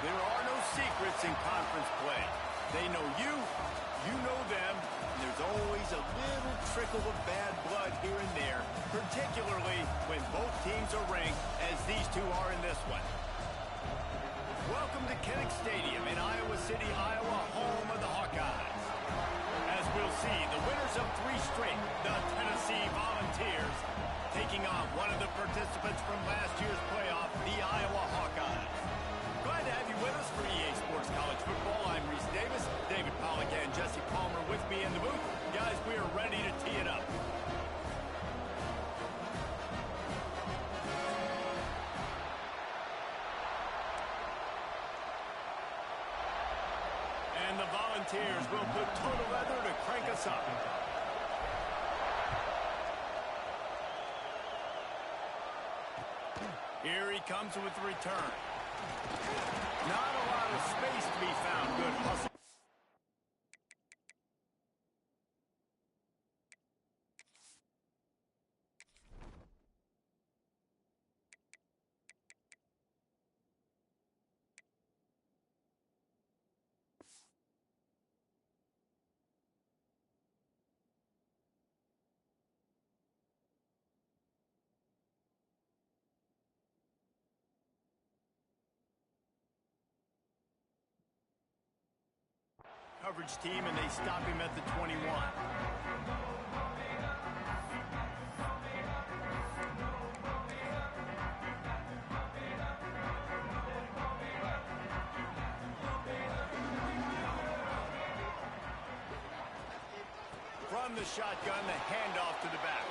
There are no secrets in conference play. They know you, you know them, and there's always a little trickle of bad blood here and there, particularly when both teams are ranked as these two are in this one. Welcome to Kinnick Stadium in Iowa City, Iowa, home of the Hawkeyes. As we'll see, the winners of 3 straight, the Tennessee Volunteers, taking on one of the participants from last year's playoff, the Iowa Hawkeyes. Glad to have you with us for EA Sports College Football. I'm Reese Davis, David Pollack and Jesse Palmer with me in the booth. Guys, we are ready to tee it up. And the Volunteers will put total leather to crank us up. Here he comes with the return. Not a lot of space to be found. Good hustle. Coverage team, and they stop him at the 21. From the shotgun, the handoff to the back.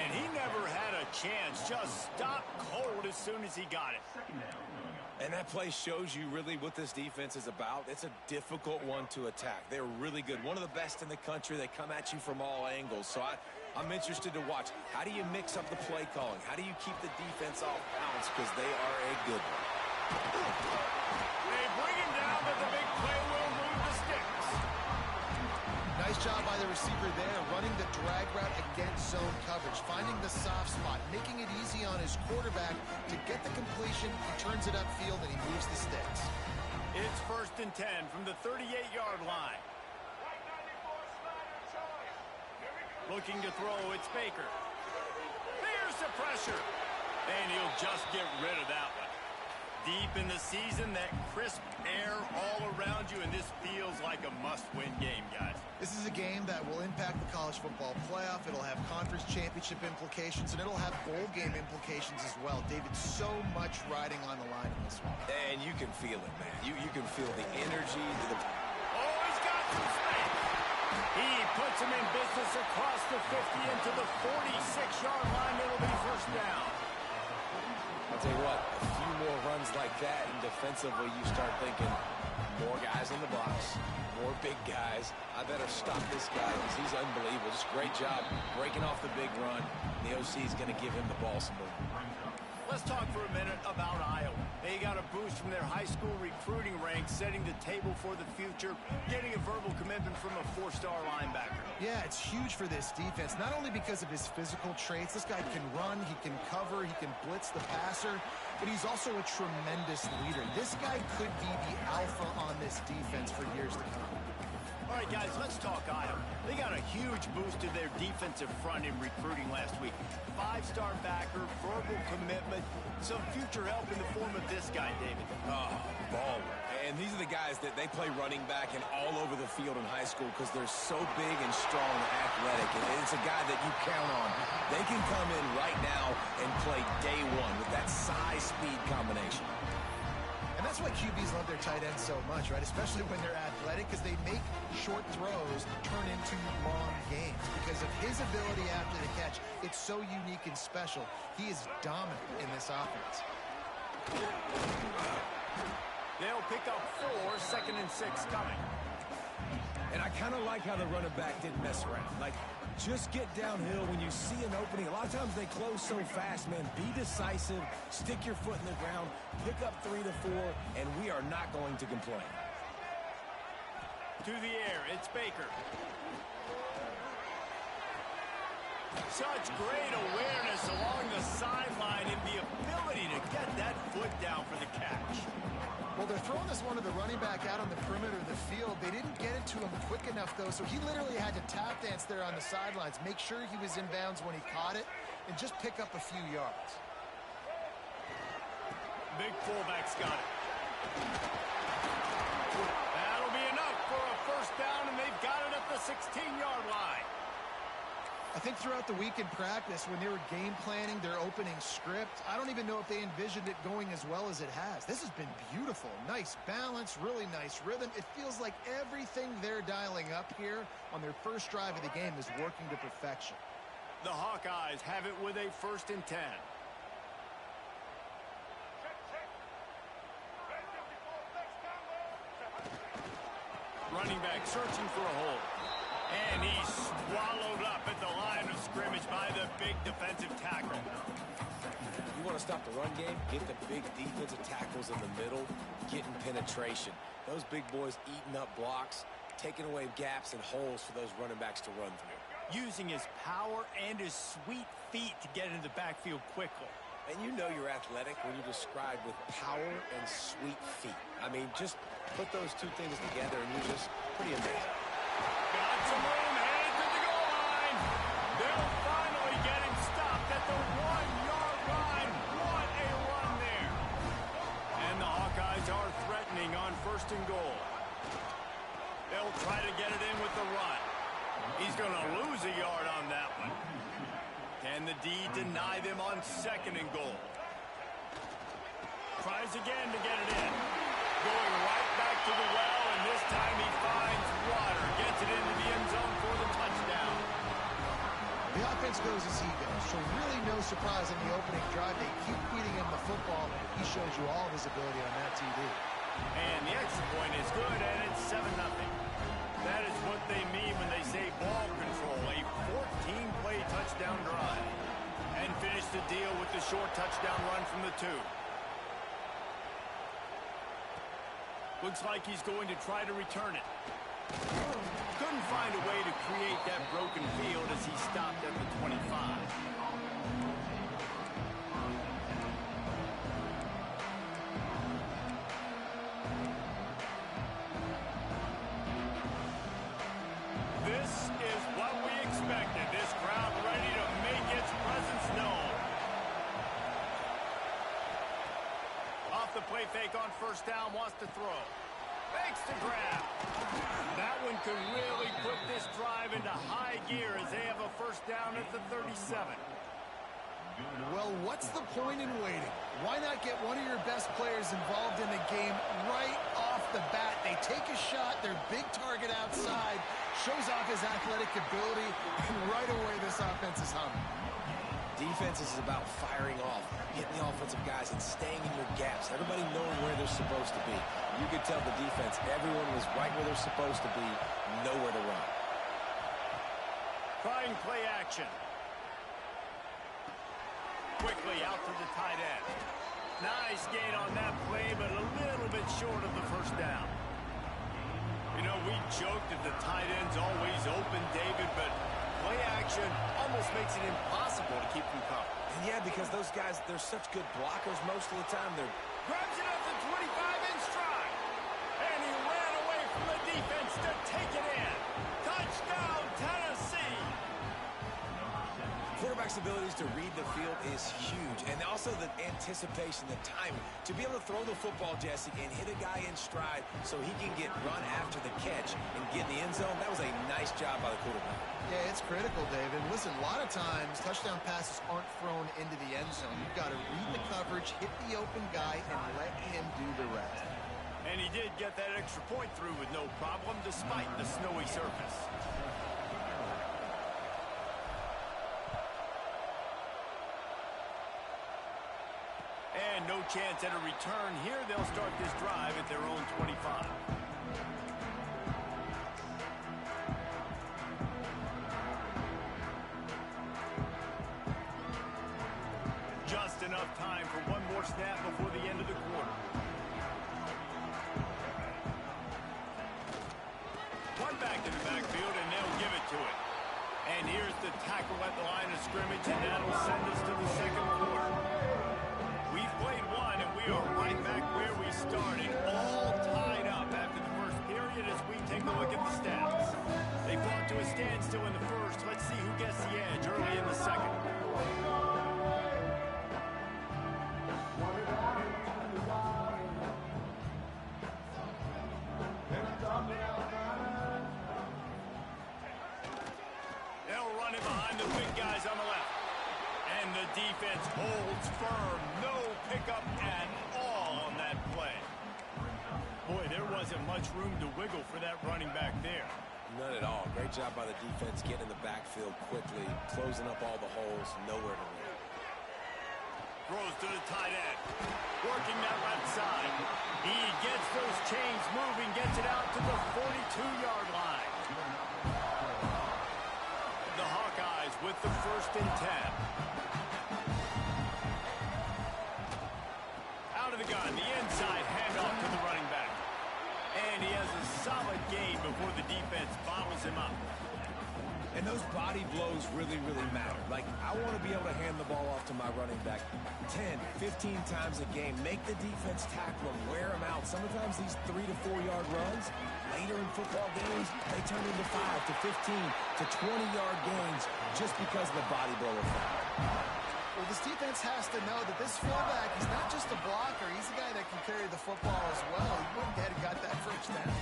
And he never had a chance, just stopped cold as soon as he got it. And that play shows you really what this defense is about. It's a difficult one to attack. They're really good. One of the best in the country. They come at you from all angles. So I'm interested to watch. How do you mix up the play calling? How do you keep the defense off balance? Because they are a good one. They bring him down, but the big play will move the sticks. Nice job by the receiver there, running the drag route against zone coverage, finding the soft spot, making it easy on his quarterback to get the completion. He turns it upfield and he moves the sticks. It's 1st and 10 from the 38-yard line. Looking to throw, it's Baker. There's the pressure. And he'll just get rid of that one. Deep in the season, that crisp air all around you, and this feels like a must-win game, guys. This is a game that will impact the college football playoff. It'll have conference championship implications, and it'll have bowl game implications as well. David, so much riding on the line in this one. And you can feel it, man. You can feel the energy. Oh, he's got some space. He puts him in business across the 50 into the 46-yard line. It'll be 1st down. I'll tell you what, a few more runs like that, and defensively you start thinking, more guys in the box, more big guys. I better stop this guy because he's unbelievable. Just great job breaking off the big run. The OC is going to give him the ball some more. Let's talk for a minute about Iowa. They got a boost from their high school recruiting ranks, setting the table for the future, getting a verbal commitment from a 4-star linebacker. Yeah, it's huge for this defense, not only because of his physical traits. This guy can run, he can cover, he can blitz the passer, but he's also a tremendous leader. This guy could be the alpha on this defense for years to come. All right, guys, let's talk Iowa. They got a huge boost to their defensive front in recruiting last week. 5-star backer, verbal commitment, some future help in the form of this guy, David. Oh, baller. And these are the guys that they play running back and all over the field in high school because they're so big and strong and athletic. And it's a guy that you count on. They can come in right now and play day one with that size-speed combination. And that's why QBs love their tight ends so much, right? Especially when they're athletic, because they make short throws turn into long games. Because of his ability after the catch, it's so unique and special. He is dominant in this offense. They'll pick up 4, 2nd and 6 coming. And I kind of like how the running back didn't mess around. Like, just get downhill when you see an opening. A lot of times they close so fast, man. Be decisive, stick your foot in the ground, pick up 3 to 4, and we are not going to complain. To the air, it's Baker. Such great awareness along the sideline and the ability to get that foot down for the catch. Well, they're throwing this one to the running back out on the perimeter of the field. They didn't get it to him quick enough, though, so he literally had to tap dance there on the sidelines, make sure he was in bounds when he caught it, and just pick up a few yards. Big fullback's got it. That'll be enough for a first down, and they've got it at the 16-yard line. I think throughout the week in practice, when they were game planning their opening script, I don't even know if they envisioned it going as well as it has. This has been beautiful. Nice balance, really nice rhythm. It feels like everything they're dialing up here on their first drive of the game is working to perfection. The Hawkeyes have it with a 1st and 10. Running back searching for a hole. And he's swallowed up at the line of scrimmage by the big defensive tackle. You want to stop the run game? Get the big defensive tackles in the middle, getting penetration. Those big boys eating up blocks, taking away gaps and holes for those running backs to run through. Using his power and his sweet feet to get into the backfield quickly. And you know you're athletic when you're described with power and sweet feet. I mean, just put those two things together and you're just pretty amazing. Got some room, headed to the goal line. They'll finally get him stopped at the 1-yard line. What a run there. And the Hawkeyes are threatening on 1st and goal. They'll try to get it in with the run. He's going to lose a yard on that one. Can the D deny them on 2nd and goal? Tries again to get it in. Going right back to the well, and this time he finds water. Gets it into the end zone for the touchdown. The offense goes as he goes, so really no surprise in the opening drive. They keep feeding him the football. He shows you all of his ability on that TD. And the extra point is good, and it's 7-0. That is what they mean when they say ball control. A 14-play touchdown drive. And finish the deal with the short touchdown run from the 2. Looks like he's going to try to return it. Couldn't find a way to create that broken field as he stopped at the 25. This is what we expected. This crowd ready to make its presence known. Off the play fake on 1st down, wants to throw. Fakes the grab. That one could really put this drive into high gear as they have a 1st down at the 37. Well, what's the point in waiting? Why not get one of your best players involved in the game right off the bat? They take a shot, their big target outside, shows off his athletic ability, and right away this offense is humming. Defense is about firing off, hitting the offensive guys, and staying in your gaps. Everybody knowing where they're supposed to be. You could tell the defense, everyone was right where they're supposed to be, nowhere to run. Trying play action. Quickly out to the tight end. Nice gain on that play, but a little bit short of the 1st down. You know, we joked that the tight end's always open, David, but play action almost makes it impossible to keep them covered. And yeah, because those guys, they're such good blockers most of the time. They're grabs it at the 25 in stride. And he ran away from the defense to take it in. Touchdown, Tennessee. Quarterback's abilities to read the field is huge. And also the anticipation, the timing. To be able to throw the football, Jesse, and hit a guy in stride so he can get run after the catch and get in the end zone, that was a nice job by the quarterback. Yeah, it's critical, David. Listen, a lot of times touchdown passes aren't thrown into the end zone. You've got to read the coverage, hit the open guy, and let him do the rest. And he did get that extra point through with no problem despite the snowy surface. And no chance at a return here. They'll start this drive at their own 25. Just enough time for one more snap before the end of the quarter. One back to the backfield, and they'll give it to it. And here's the tackle at the line of scrimmage, and that'll send us to the 2nd quarter. We've played one, and we We are right back where we started, all tied up after the first period as we take a look at the stats. They fought to a standstill in the first. Let's see who gets the edge early in the second. They'll run it behind the big guys on the left. And the defense holds firm. No pickup at all on that play. Boy, there wasn't much room to wiggle for that running back there. None at all. Great job by the defense getting in the backfield quickly, closing up all the holes, nowhere to run. Throws to the tight end. Working that left side. He gets those chains moving, gets it out to the 42-yard line. The Hawkeyes with the 1st and 10. Out of the gun, the inside handoff to the running back. And he has a solid gain before the defense bottles him up. And those body blows really, really matter. Like, I want to be able to hand the ball off to my running back 10, 15 times a game. Make the defense tackle him, wear him out. Sometimes these 3 to 4 yard runs, later in football games, they turn into 5 to 15 to 20-yard gains just because of the body blow effect. Well, this defense has to know that this fullback is not just a blocker. He's a guy that can carry the football as well. He went ahead and got that first down.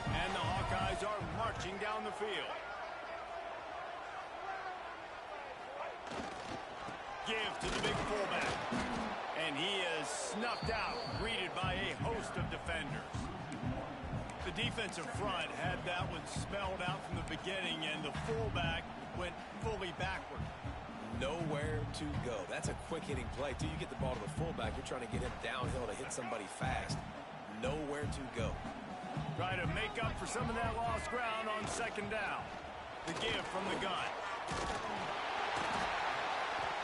And the Hawkeyes are marching down the field. Give to the big fullback. And he is snuffed out, greeted by a host of defenders. The defensive front had that one spelled out from the beginning, and the fullback went fully backward. Nowhere to go. That's a quick-hitting play. Till you get the ball to the fullback, you're trying to get him downhill to hit somebody fast. Nowhere to go. Try to make up for some of that lost ground on 2nd down. The give from the gun.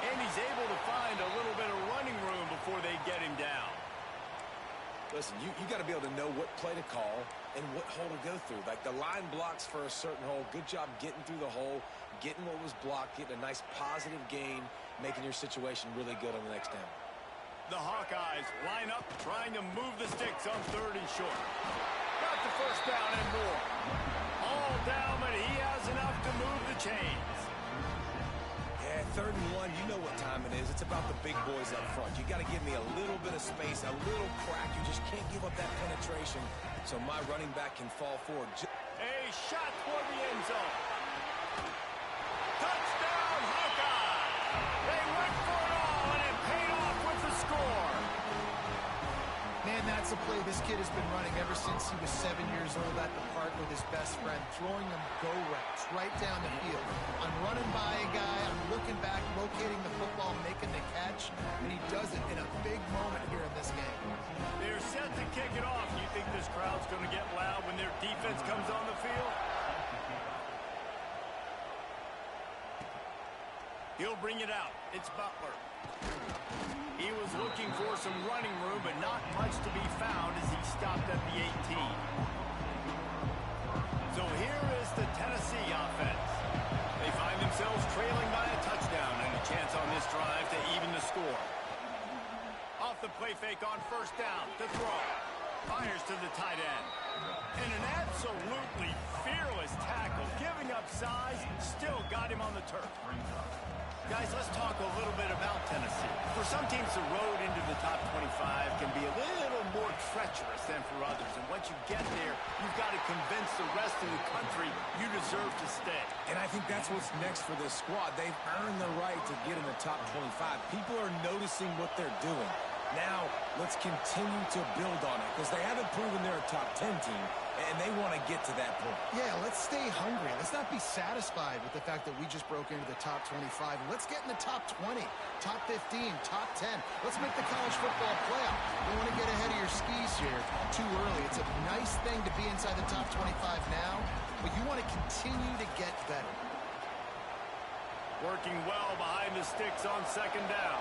And he's able to find a little bit of running room before they get him down. Listen, you got to be able to know what play to call and what hole to go through. Like, the line blocks for a certain hole. Good job getting through the hole, getting what was blocked, getting a nice positive gain, making your situation really good on the next down. The Hawkeyes line up, trying to move the sticks on 3rd and short. Got the 1st down and more. All down, but he has enough to move the chains. Yeah, 3rd and 1, you know what time it is. It's about the big boys up front. You got to give me a little bit of space, a little crack. You just can't give up that penetration so my running back can fall forward. A shot toward the end zone. Touchdown, Hawkeye! They went for it all, and it paid off with the score. Man, that's a play this kid has been running ever since he was 7 years old at the park with his best friend, throwing him go routes right down the field. I'm running by a guy, I'm looking back, locating the football, making the catch, and he does it in a big moment here in this game. They're set to kick it off. You think this crowd's going to get loud when their defense comes on the field? He'll bring it out. It's Butler. He was looking for some running room, but not much to be found as he stopped at the 18. So here is the Tennessee offense. They find themselves trailing by a touchdown and a chance on this drive to even the score. Off the play fake on 1st down to throw. Fires to the tight end. And an absolutely fearless tackle, giving up size, still got him on the turf. Guys, let's talk a little bit about Tennessee. For some teams, the road into the top 25 can be a little more treacherous than for others. And once you get there, you've got to convince the rest of the country you deserve to stay. And I think that's what's next for this squad. They've earned the right to get in the top 25. People are noticing what they're doing. Now, let's continue to build on it because they haven't proven they're a top 10 team, and they want to get to that point. Yeah, let's stay hungry. Let's not be satisfied with the fact that we just broke into the top 25. Let's get in the top 20, top 15, top 10. Let's make the college football playoff. You want to get ahead of your skis here too early. It's a nice thing to be inside the top 25 now, but you want to continue to get better. Working well behind the sticks on 2nd down.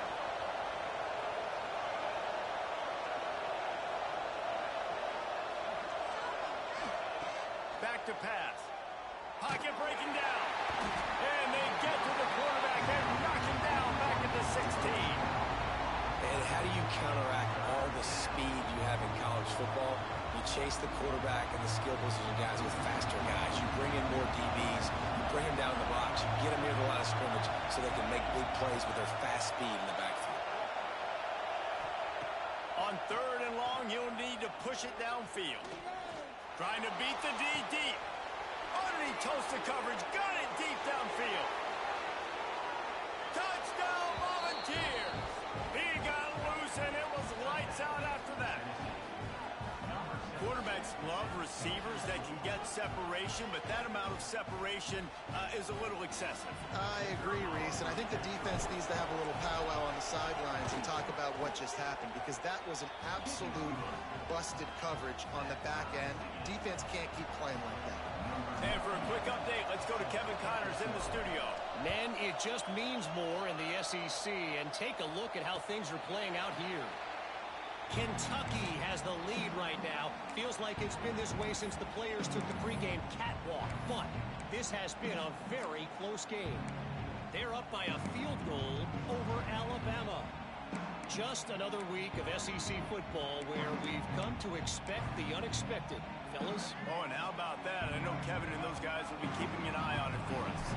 Back to pass. Pocket breaking down. And they get to the quarterback and knock him down back at the 16. And how do you counteract all the chase the quarterback and the skill position guys with faster guys. You bring in more DBs. You bring them down the box. You get them near the line of scrimmage so they can make big plays with their fast speed in the backfield. On 3rd and long, you'll need to push it downfield. Trying to beat the D deep. Underneath toasted coverage. Got it deep downfield. Touchdown Volunteers. He got loose and it was lights out after that. Quarterbacks love receivers that can get separation, but that amount of separation is a little excessive. I agree, Reese, and I think the defense needs to have a little powwow on the sidelines and talk about what just happened, because that was an absolute busted coverage on the back end. Defense can't keep playing like that. And for a quick update, let's go to Kevin Connors in the studio. Men, it just means more in the SEC, and take a look at how things are playing out here. Kentucky has the lead right now. Feels like it's been this way since the players took the pregame catwalk. But this has been a very close game. They're up by a field goal over Alabama. Just another week of SEC football where we've come to expect the unexpected. Fellas? Oh, and how about that? I know Kevin and those guys will be keeping an eye on it for us.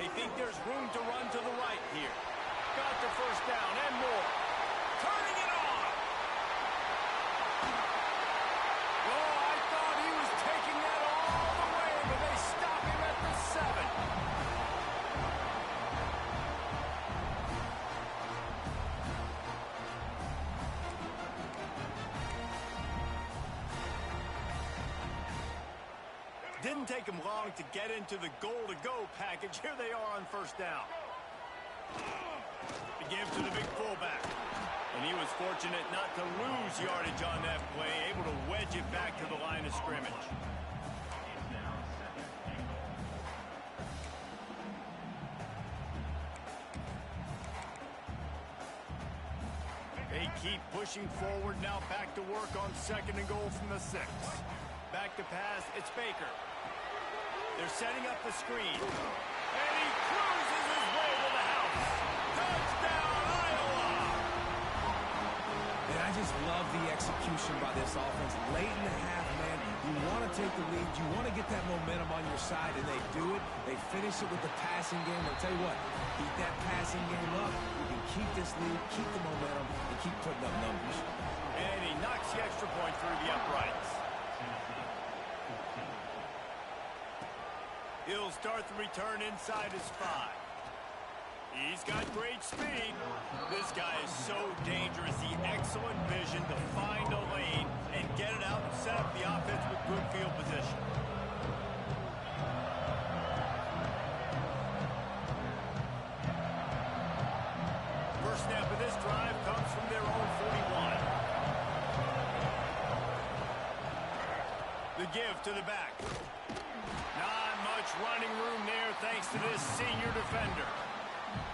They think there's room to run to the right here. Got the first down and more. Turning it on. Oh, I thought he was taking that all the way, but they stop him at the 7. Didn't take him long to get into the goal-to-go package. Here they are on first down. To give to the big fullback. And he was fortunate not to lose yardage on that play, able to wedge it back to the line of scrimmage. They keep pushing forward, now back to work on 2nd and goal from the 6. Back to pass, it's Baker. They're setting up the screen. And he cruises his way to the house. Touchdown, Iowa! And I just love the execution by this offense. Late in the half, man, you want to take the lead. You want to get that momentum on your side, and they do it. They finish it with the passing game. I'll tell you what, keep that passing game up. You can keep this lead, keep the momentum, and keep putting up numbers. And he knocks the extra point through the uprights. He'll start the return inside his 5. He's got great speed. This guy is so dangerous. The excellent vision to find a lane and get it out and set up the offense with good field position. First snap of this drive comes from their own 41. The give to the back. Not much running room there thanks to this senior defender.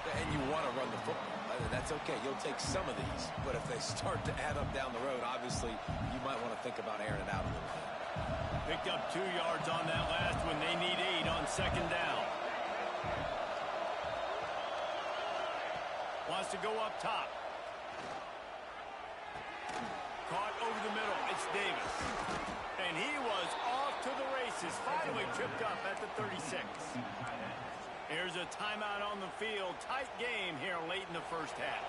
And you want to run the football. That's okay. You'll take some of these. But if they start to add up down the road, obviously, you might want to think about airing it out a little bit. Picked up 2 yards on that last one. They need 8 on 2nd down. Wants to go up top. Caught over the middle. It's Davis. And he was off to the races. Finally tripped up at the 36. Here's a timeout on the field. Tight game here late in the first half.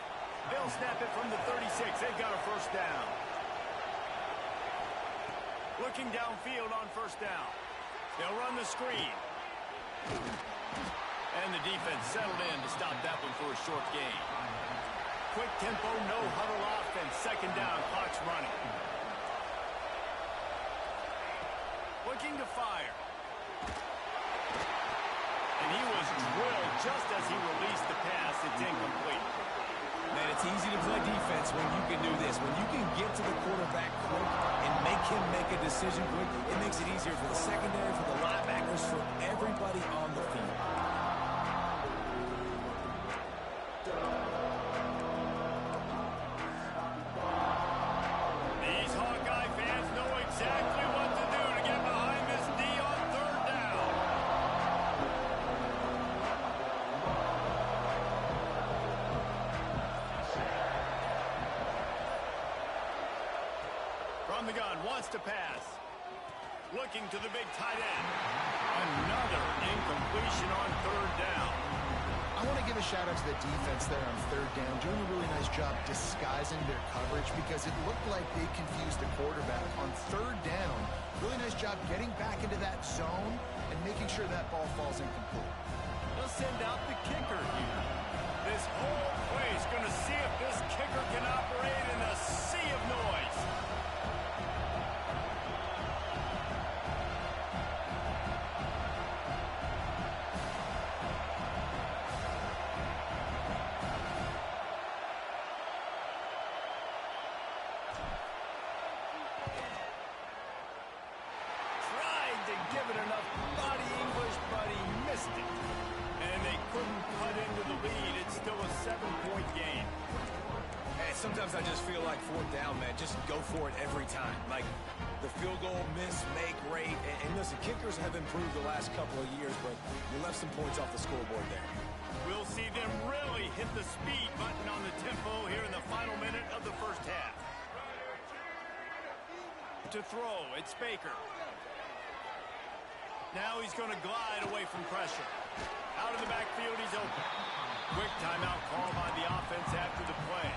They'll snap it from the 36. They've got a first down. Looking downfield on first down. They'll run the screen. And the defense settled in to stop that one for a short gain. Quick tempo, no huddle offense. 2nd down, clock's running. Looking to fire. And he was drilled just as he released the pass. It's incomplete. Man, it's easy to play defense when you can do this. When you can get to the quarterback quick and make him make a decision quick, it makes it easier for the secondary, for the linebackers, for everybody on the field. These Hawkeye fans know exactly what to do to get behind this D on 3rd down. the gun, wants to pass. Looking to the big tight end. Another incompletion on third down. I want to give a shout out to the defense there on third down, doing a really nice job disguising their coverage because it looked like they confused the quarterback on third down. Really nice job getting back into that zone and making sure that ball falls incomplete. They'll send out the kicker here. This whole play is going to see if this kicker can operate in a sea of noise. Give it enough body English, but he missed it. And they couldn't cut into the lead. It's still a 7-point game. Hey, sometimes I just feel like fourth down, man. Just go for it every time. Like the field goal, miss, make rate. And listen, kickers have improved the last couple of years, but you left some points off the scoreboard there. We'll see them really hit the speed button on the tempo here in the final minute of the first half. To throw, it's Baker. Now he's going to glide away from pressure. Out of the backfield, he's open. Quick timeout call by the offense after the play.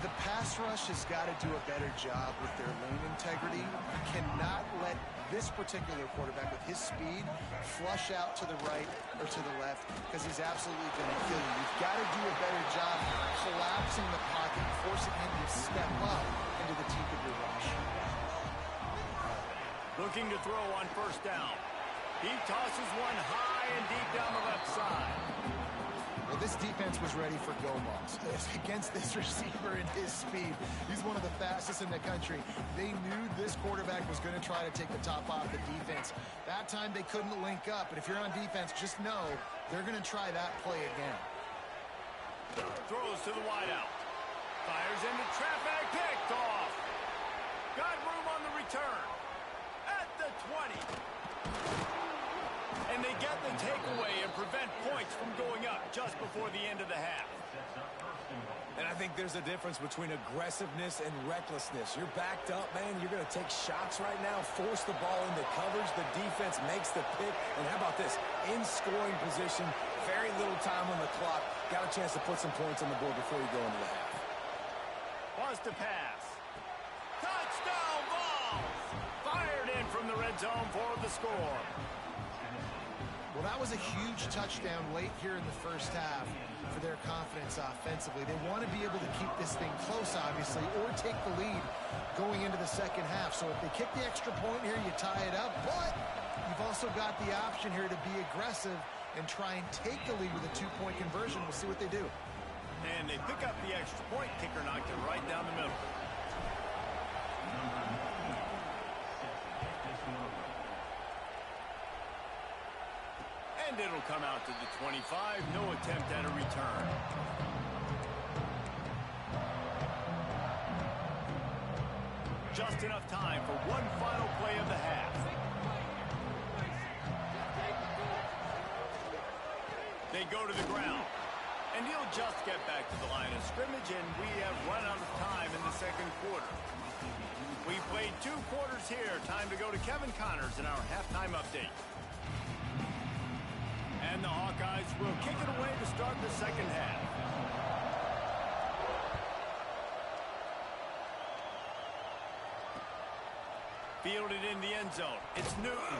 The pass rush has got to do a better job with their lane integrity. You cannot let this particular quarterback with his speed flush out to the right or to the left because he's absolutely going to kill you. You've got to do a better job collapsing the pocket, forcing him to step up into the teeth of your rush. Looking to throw on first down. He tosses one high and deep down the left side. Well, this defense was ready for go balls against this receiver and his speed. He's one of the fastest in the country. They knew this quarterback was going to try to take the top off the defense. That time they couldn't link up, but if you're on defense, just know they're going to try that play again. Throws to the wideout. Fires into traffic, picked off. Got room on the return. At the 20. And they get the takeaway and prevent points from going up just before the end of the half. And I think there's a difference between aggressiveness and recklessness. You're backed up, man. You're going to take shots right now, force the ball into coverage. The defense makes the pick. And how about this? In scoring position, very little time on the clock. Got a chance to put some points on the board before you go into the half. Wants to pass. Touchdown ball! Fired in from the red zone for the score. Well, that was a huge touchdown late here in the first half for their confidence offensively. They want to be able to keep this thing close, obviously, or take the lead going into the second half. So if they kick the extra point here, you tie it up. But you've also got the option here to be aggressive and try and take the lead with a two-point conversion. We'll see what they do. And they pick up the extra point. Kicker knocked it right down the middle. And it'll come out to the 25. No attempt at a return. Just enough time for one final play of the half. They go to the ground. And he'll just get back to the line of scrimmage, and we have run out of time in the second quarter. We played 2 quarters here. Time to go to Kevin Connors in our halftime update. And the Hawkeyes will kick it away to start the second half. Fielded in the end zone. It's Newton.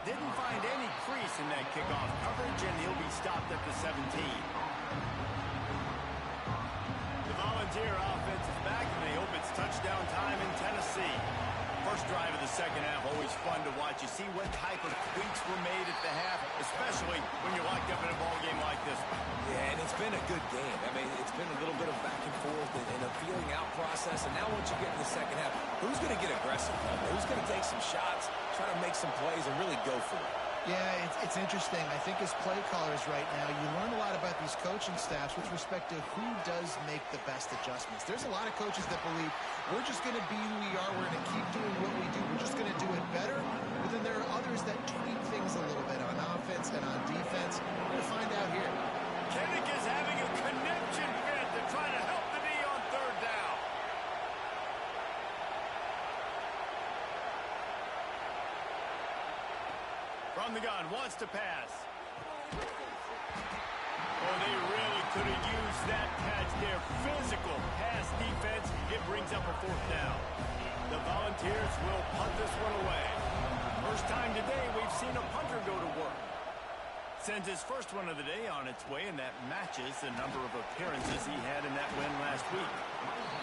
Didn't find any crease in that kickoff coverage, and he'll be stopped at the 17. The Volunteer offense is back, and they hope it's touchdown time in Tennessee. First drive of the second half, always fun to watch. You see what type of tweaks were made at the half, especially when you're locked up in a ball game like this one. Yeah, and it's been a good game. I mean, it's been a little bit of back and forth and a feeling out process. And now once you get in the second half, who's going to get aggressive? Who's going to take some shots, try to make some plays, and really go for it? Yeah, it's interesting. I think as play callers right now, you learn a lot about these coaching staffs with respect to who does make the best adjustments. There's a lot of coaches that believe we're just going to be who we are. We're going to keep doing what we do. We're just going to do it better. But then there are others that tweak things a little bit on offense and on defense. We're going to find out here. Kinnick is having a connection fit to try to help the knee on third down. the gun, wants to pass. Oh, they really could have used that catch there. Physical pass defense. It brings up a 4th down. The Volunteers will punt this one away. First time today we've seen a punter go to work. Sends his first one of the day on its way, and that matches the number of appearances he had in that win last week.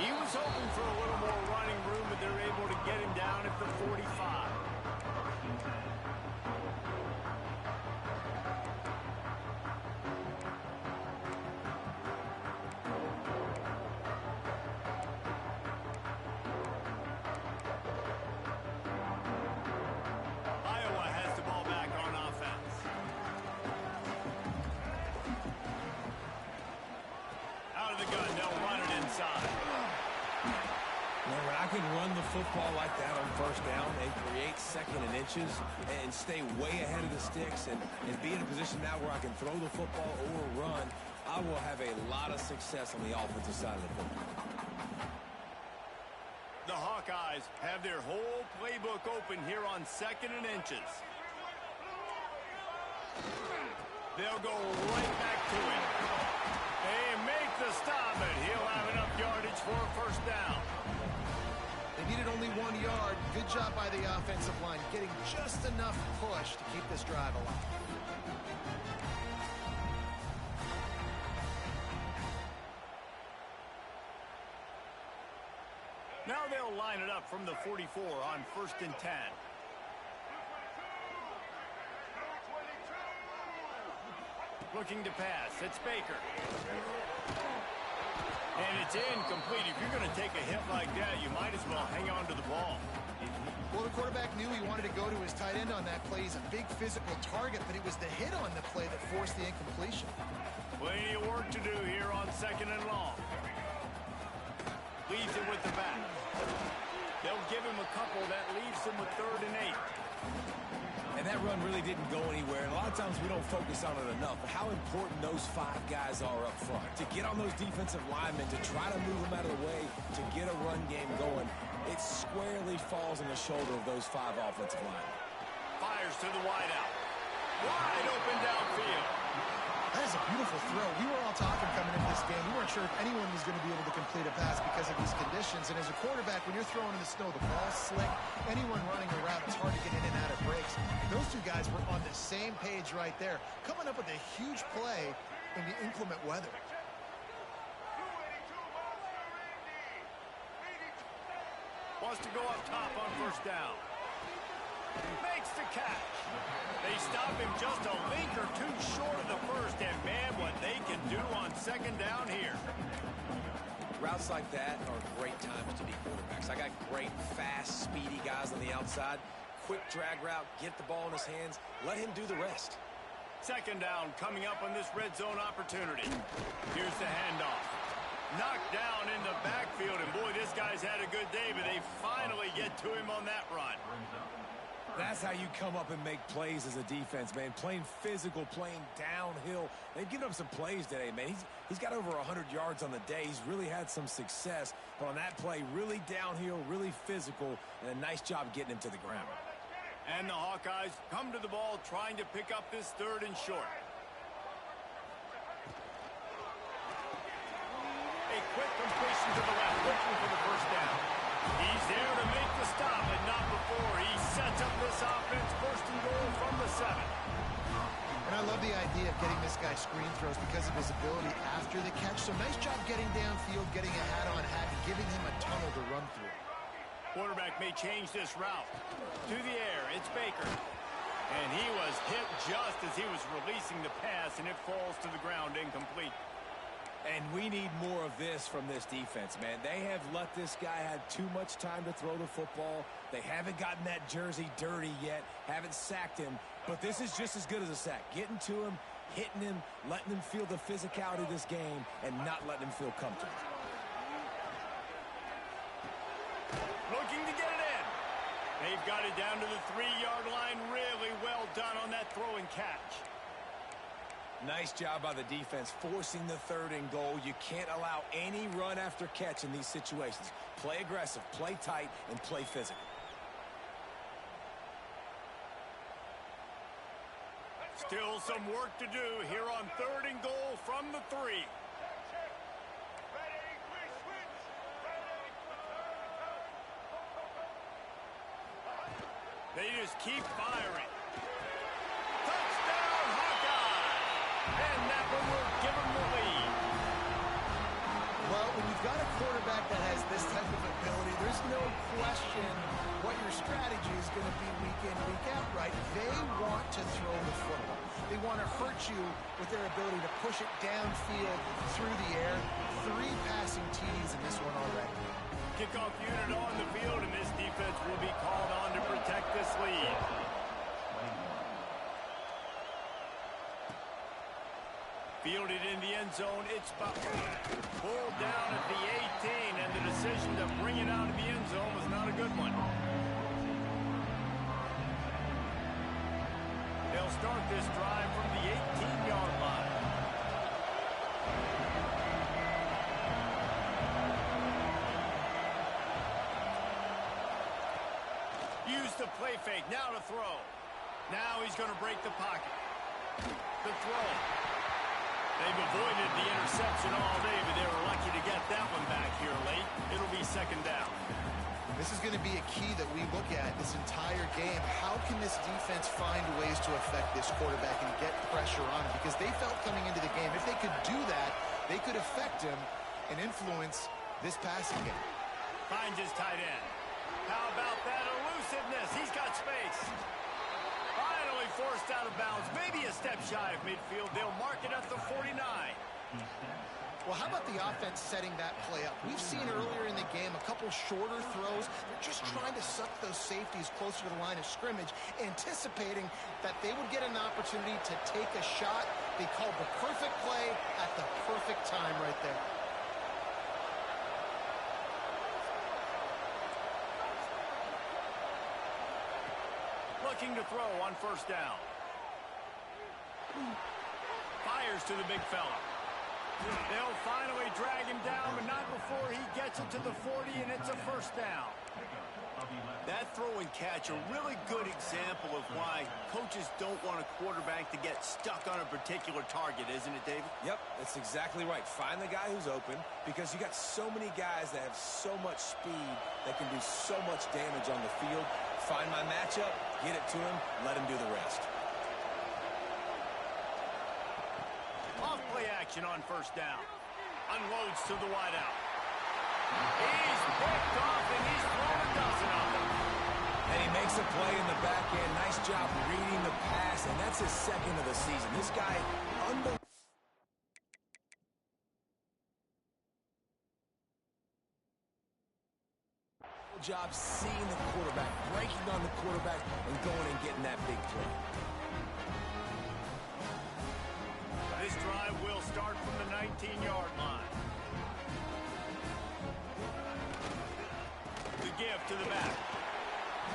He was hoping for a little more running room, but they're able to get him down at the 45. Iowa has the ball back on offense. Out of the gun, they'll run it inside. When I can run the football like that on 1st down and create 2nd and inches and stay way ahead of the sticks and be in a position now where I can throw the football or run, I will have a lot of success on the offensive side of the football. The Hawkeyes have their whole playbook open here on 2nd and inches. They'll go right back to it. They make the stop, and he'll have enough yardage for a 1st down. They needed only 1 yard. Good job by the offensive line, getting just enough push to keep this drive alive. Now they'll line it up from the 44 on 1st and 10. Looking to pass. It's Baker. And it's incomplete. If you're going to take a hit like that, you might as well hang on to the ball. Well, the quarterback knew he wanted to go to his tight end on that play. He's a big physical target, but it was the hit on the play that forced the incompletion. Plenty of work to do here on 2nd and long. Leaves it with the back. They'll give him a couple. That leaves him with 3rd and 8. And that run really didn't go anywhere. And a lot of times we don't focus on it enough. But how important those 5 guys are up front. To get on those defensive linemen, to try to move them out of the way, to get a run game going, it squarely falls on the shoulder of those 5 offensive linemen. Fires to the wideout. Wide open downfield. That is a beautiful throw. We were all talking coming into this game. We weren't sure if anyone was going to be able to complete a pass because of these conditions. And as a quarterback, when you're throwing in the snow, the ball's slick. Anyone running a route, it's hard to get in and out of breaks. Those 2 guys were on the same page right there, coming up with a huge play in the inclement weather. Wants to go up top on 1st down. Makes the catch. They stop him just a link or 2 short of the 1st, and man, what they can do on 2nd down here. Routes like that are great times to be quarterbacks. I got great, fast, speedy guys on the outside. Quick drag route, get the ball in his hands, let him do the rest. 2nd down coming up on this red zone opportunity. Here's the handoff. Knocked down in the backfield, and boy, this guy's had a good day, but they finally get to him on that run. That's how you come up and make plays as a defense, man. Playing physical, playing downhill. They've given up some plays today, man. He's got over 100 yards on the day. He's really had some success. But on that play, really downhill, really physical, and a nice job getting him to the ground. And the Hawkeyes come to the ball trying to pick up this 3rd and short. A quick completion to the left, looking for the 1st down. He's there to make the stop, but not before. He sets up this offense 1st and goal from the 7. And I love the idea of getting this guy screen throws because of his ability after the catch. So nice job getting downfield, getting a hat-on hat, and giving him a tunnel to run through. Quarterback may change this route. To the air, it's Baker. And he was hit just as he was releasing the pass, and it falls to the ground incomplete. And we need more of this from this defense, man. They have let this guy have too much time to throw the football. They haven't gotten that jersey dirty yet, haven't sacked him. But this is just as good as a sack. Getting to him, hitting him, letting him feel the physicality of this game, and not letting him feel comfortable. Looking to get it in. They've got it down to the 3-yard line. Really well done on that throw and catch. Nice job by the defense, forcing the 3rd and goal. You can't allow any run after catch in these situations. Play aggressive, play tight, and play physical. Still some work to do here on 3rd and goal from the 3. They just keep firing. Touchdown, Hawkeye! And that one will give them the lead. Well, when you've got a quarterback that has this type of ability, there's no question what your strategy is going to be week in, week out, right? They want to throw the football. They want to hurt you with their ability to push it downfield through the air. 3 passing TDs in this one already. Kickoff unit on the field, and this defense will be called on to protect this lead. Fielded in the end zone, it's pulled down at the 18, and the decision to bring it out of the end zone was not a good one. They'll start this drive from the 18-yard line. Use the play fake, now to throw. Now he's going to break the pocket. The throw. They've avoided the interception all day, but they were lucky to get that one back here late. It'll be 2nd down. This is going to be a key that we look at this entire game. How can this defense find ways to affect this quarterback and get pressure on him? Because they felt coming into the game, if they could do that, they could affect him and influence this passing game. Finds his tight end. How about that elusiveness? He's got space. Finally forced out of bounds. Maybe a step shy of midfield. They'll mark it at the 49. Well, how about the offense setting that play up? We've seen earlier in the game a couple shorter throws. They're just trying to suck those safeties closer to the line of scrimmage, anticipating that they would get an opportunity to take a shot. They called the perfect play at the perfect time right there. Looking to throw on 1st down. Fires to the big fella. They'll finally drag him down, but not before he gets it to the 40, and it's a 1st down. That throw and catch, a really good example of why coaches don't want a quarterback to get stuck on a particular target, isn't it, David? Yep, that's exactly right. Find the guy who's open, because you got so many guys that have so much speed that can do so much damage on the field. Find my matchup, get it to him, let him do the rest. Off play action on 1st down. Unloads to the wideout. He's picked off, and he's thrown a dozen of them. And he makes a play in the back end. Nice job reading the pass, and that's his 2nd of the season. This guy, unbelievable. Job seeing the quarterback, breaking on the quarterback, and going and getting that big play. This drive will start from the 19-yard line. The give to the back.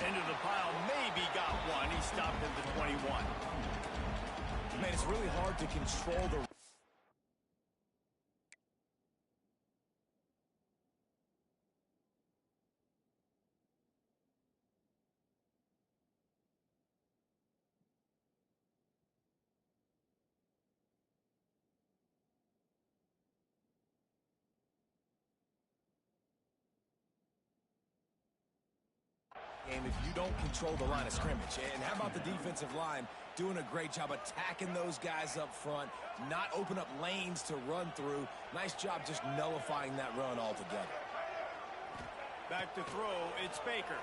Into the pile, maybe got one. He stopped at the 21. Man, it's really hard to control the... if you don't control the line of scrimmage. And how about the defensive line doing a great job attacking those guys up front, not open up lanes to run through. Nice job just nullifying that run altogether. Back to throw, it's Baker.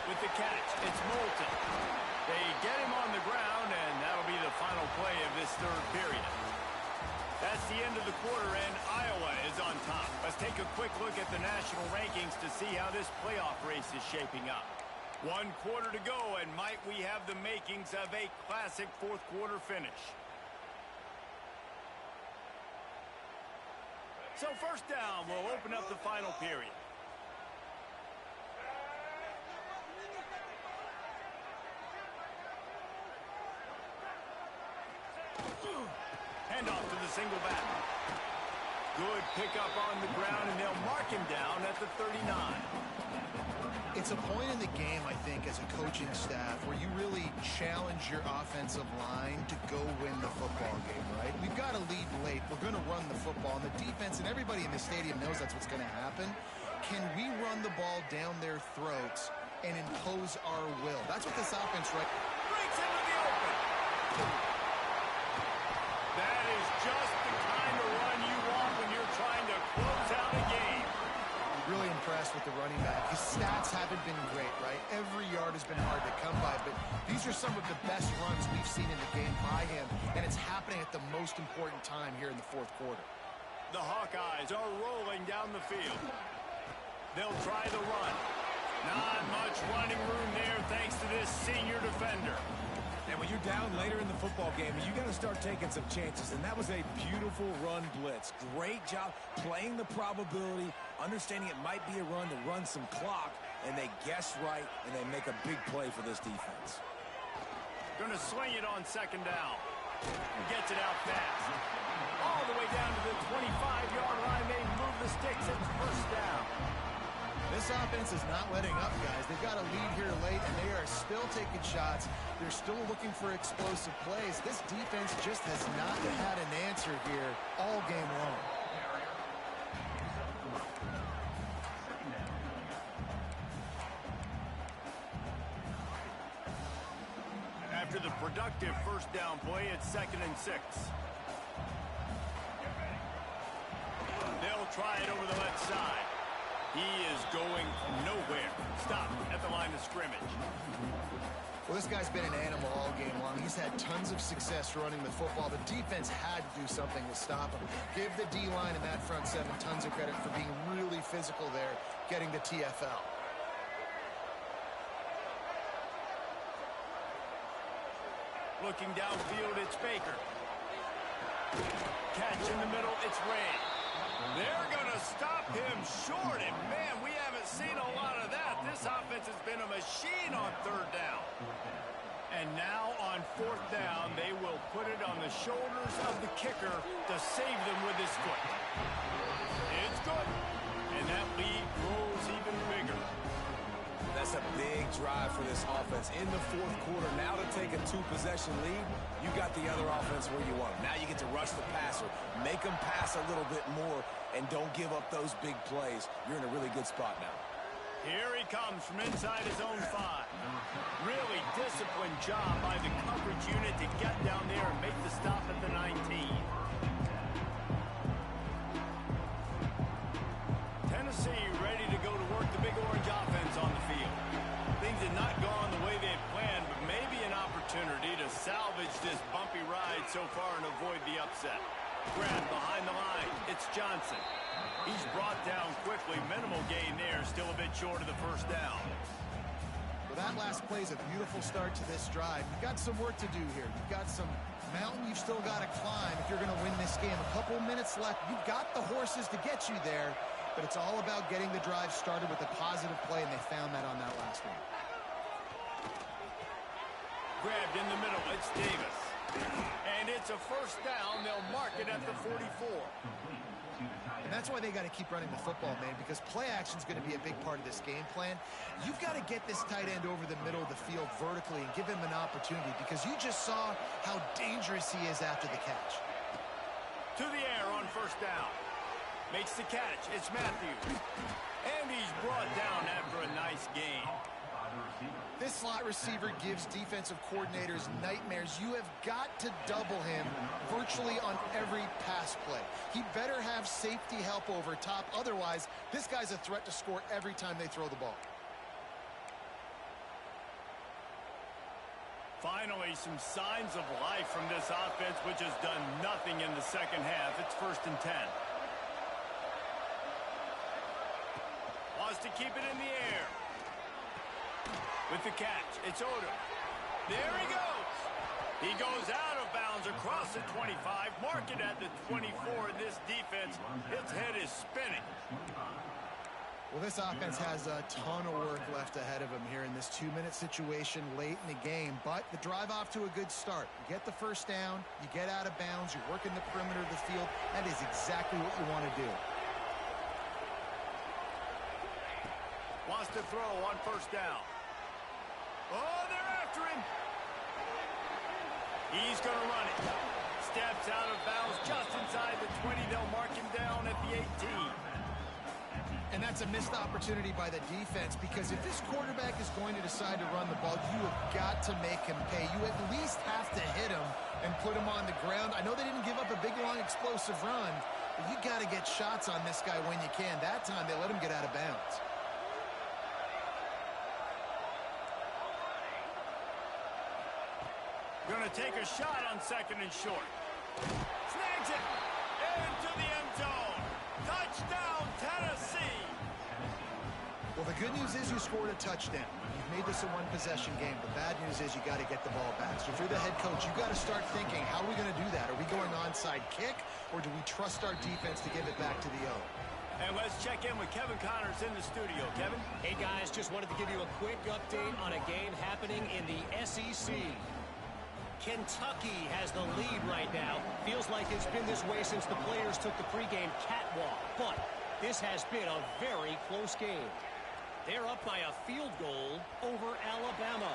With the catch, it's Moulton. They get him on the ground, and that'll be the final play of this 3rd period. That's the end of the quarter, and Iowa is on top. Let's take a quick look at the national rankings to see how this playoff race is shaping up. 1 quarter to go, and might we have the makings of a classic 4th quarter finish. So 1st down will open up the final period. Handoff to the single back. Good pickup on the ground, and they'll mark him down at the 39. It's a point in the game, I think, as a coaching staff where you really challenge your offensive line to go win the football game, right? We've got to lead late. We're going to run the football. And the defense and everybody in the stadium knows that's what's going to happen. Can we run the ball down their throats and impose our will? That's what this offense, right? Breaks into the open. That is just the kind of run you want when you're trying to close out a game. Really impressed with the running back. His stats haven't been great, right? Every yard has been hard to come by, but these are some of the best runs we've seen in the game by him, and it's happening at the most important time here in the fourth quarter. The Hawkeyes are rolling down the field. They'll try the run. Not much running room there thanks to this senior defender. And when you're down later in the football game, you got to start taking some chances. And that was a beautiful run blitz. Great job playing the probability, understanding it might be a run to run some clock, and they guess right, and they make a big play for this defense. Going to swing it on second down. Gets it out fast. All the way down to the 25-yard line. They move the sticks. It's first down. This offense is not letting up, guys. They've got a lead here late, and they are still taking shots. They're still looking for explosive plays. This defense just has not had an answer here all game long. After the productive first down play, it's 2nd and 6. They'll try it over the left side. He is going nowhere. Stop at the line of scrimmage. Well, this guy's been an animal all game long. He's had tons of success running the football. The defense had to do something to stop him. Give the D-line and that front seven tons of credit for being really physical there, getting the TFL. Looking downfield, it's Baker. Catch in the middle, it's Ray. They're going to stop him short, and man, we haven't seen a lot of that. This offense has been a machine on third down. And now on fourth down, they will put it on the shoulders of the kicker to save them with his foot. It's good, and that lead grows even bigger. That's a big drive for this offense in the fourth quarter. Now to take a two-possession lead, you got the other offense where you want them. Now you get to rush the passer, make them pass a little bit more, and don't give up those big plays. You're in a really good spot now. Here he comes from inside his own 5. Really disciplined job by the coverage unit to get down there and make the stop at the 19. Tennessee ready to go to work the Big Orange offense on the field. Things have not gone the way they had planned, but maybe an opportunity to salvage this bumpy ride so far and avoid the upset. Grab behind the line. It's Johnson. He's brought down quickly. Minimal gain there. Still a bit short of the first down. Well, that last play is a beautiful start to this drive. You've got some work to do here. You've got some mountain you've still got to climb if you're going to win this game. A couple minutes left. You've got the horses to get you there, but it's all about getting the drive started with a positive play, and they found that on that last one. Grabbed in the middle. It's Davis. And it's a first down. They'll mark it at the 44. And that's why they got to keep running the football, man, because play action is going to be a big part of this game plan. You've got to get this tight end over the middle of the field vertically and give him an opportunity, because you just saw how dangerous he is after the catch. To the air on first down. Makes the catch. It's Matthews. And he's brought down after a nice gain. This slot receiver gives defensive coordinators nightmares. You have got to double him virtually on every pass play. He better have safety help over top. Otherwise, this guy's a threat to score every time they throw the ball. Finally, some signs of life from this offense, which has done nothing in the second half. It's 1st and 10. Wants to keep it in the air. With the catch, it's Odom. There he goes. He goes out of bounds across the 25. Mark it at the 24. In this defense, its head is spinning. Well, this offense has a ton of work left ahead of them here in this 2-minute situation late in the game. But the drive off to a good start. You get the first down, you get out of bounds, you're working the perimeter of the field. That is exactly what you want to do. lost the throw on first down. Oh, they're after him. He's going to run it. Steps out of bounds just inside the 20. They'll mark him down at the 18. And that's a missed opportunity by the defense, because if this quarterback is going to decide to run the ball, you have got to make him pay. You at least have to hit him and put him on the ground. I know they didn't give up a big, long, explosive run, but you got to get shots on this guy when you can. That time, they let him get out of bounds. Going to take a shot on second and short. Snags it into the end zone. Touchdown, Tennessee. Well, the good news is you scored a touchdown. You've made this a one-possession game. The bad news is you got to get the ball back. So if you're the head coach, you got to start thinking, how are we going to do that? Are we going onside kick, or do we trust our defense to give it back to the O? And let's check in with Kevin Connors in the studio. Kevin? Hey, guys, just wanted to give you a quick update on a game happening in the SEC. Kentucky has the lead right now. Feels like it's been this way since the players took the pregame catwalk. But this has been a very close game. They're up by a field goal over Alabama.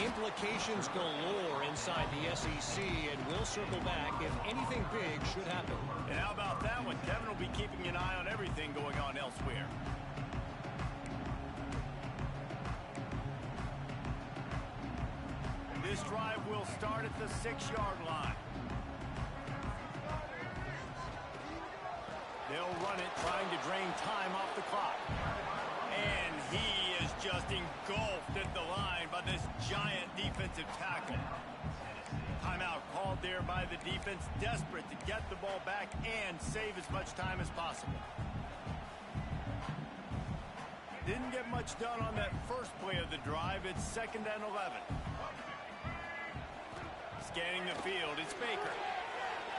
Implications galore inside the SEC, and we'll circle back if anything big should happen. And how about that one? Kevin will be keeping an eye on everything going on elsewhere. This drive will start at the 6-yard line. They'll run it, trying to drain time off the clock. And he is just engulfed at the line by this giant defensive tackle. Timeout called there by the defense, desperate to get the ball back and save as much time as possible. Didn't get much done on that first play of the drive. It's 2nd and 11. Scanning the field, it's Baker.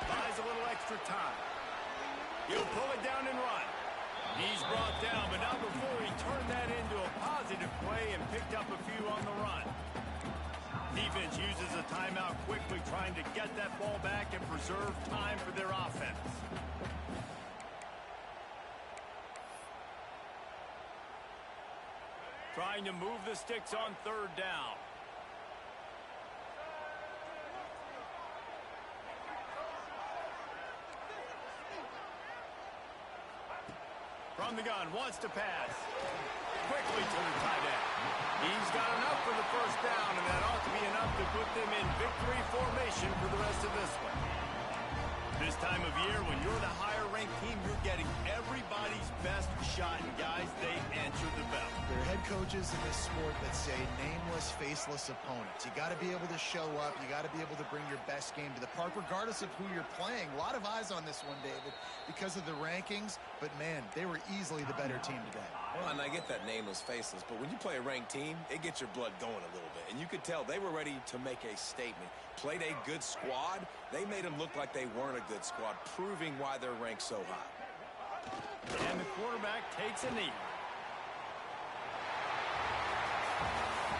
Buys a little extra time. He'll pull it down and run. He's brought down, but not before he turned that into a positive play and picked up a few on the run. Defense uses a timeout quickly, trying to get that ball back and preserve time for their offense. Trying to move the sticks on 3rd down. From the gun, wants to pass. Quickly to the tight end. He's got enough for the first down, and that ought to be enough to put them in victory formation for the rest of this one. This time of year, when you're the higher-ranked team, you're getting everybody's best shot, and guys, they answer the bell. There are head coaches in this sport that say nameless, faceless opponents. You got to be able to show up. You got to be able to bring your best game to the park, regardless of who you're playing. A lot of eyes on this one, David, because of the rankings. But, man, they were easily the better team today. Well, and I get that nameless, faceless, but when you play a ranked team, it gets your blood going a little bit. And you could tell they were ready to make a statement. Played a good squad. They made them look like they weren't a good squad, proving why they're ranked so high. And the quarterback takes a knee.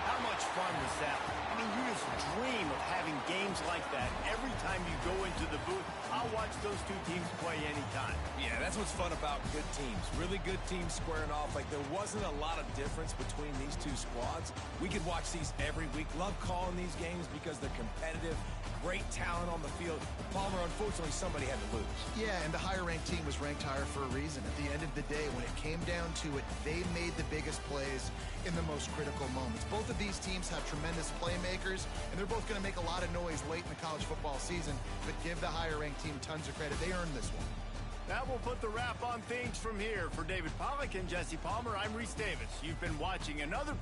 How much fun was that? I mean, you just dream of having games like that. Every time you go into the booth, I'll watch those two teams play anytime. Yeah, that's what's fun about good teams. Really good teams squaring off. Like, there wasn't a lot of difference between these two squads. We could watch these every week. Love calling these games because they're competitive. Great talent on the field. Palmer, unfortunately, somebody had to lose. Yeah, and the higher-ranked team was ranked higher for a reason. At the end of the day, when it came down to it, they made the biggest plays in the most critical moments. Both of these teams have tremendous playmakers, and they're both going to make a lot of noise late in the college football season, but give the higher-ranked team tons of credit. They earned this one. That will put the wrap on things from here. For David Pollack and Jesse Palmer, I'm Reese Davis. You've been watching another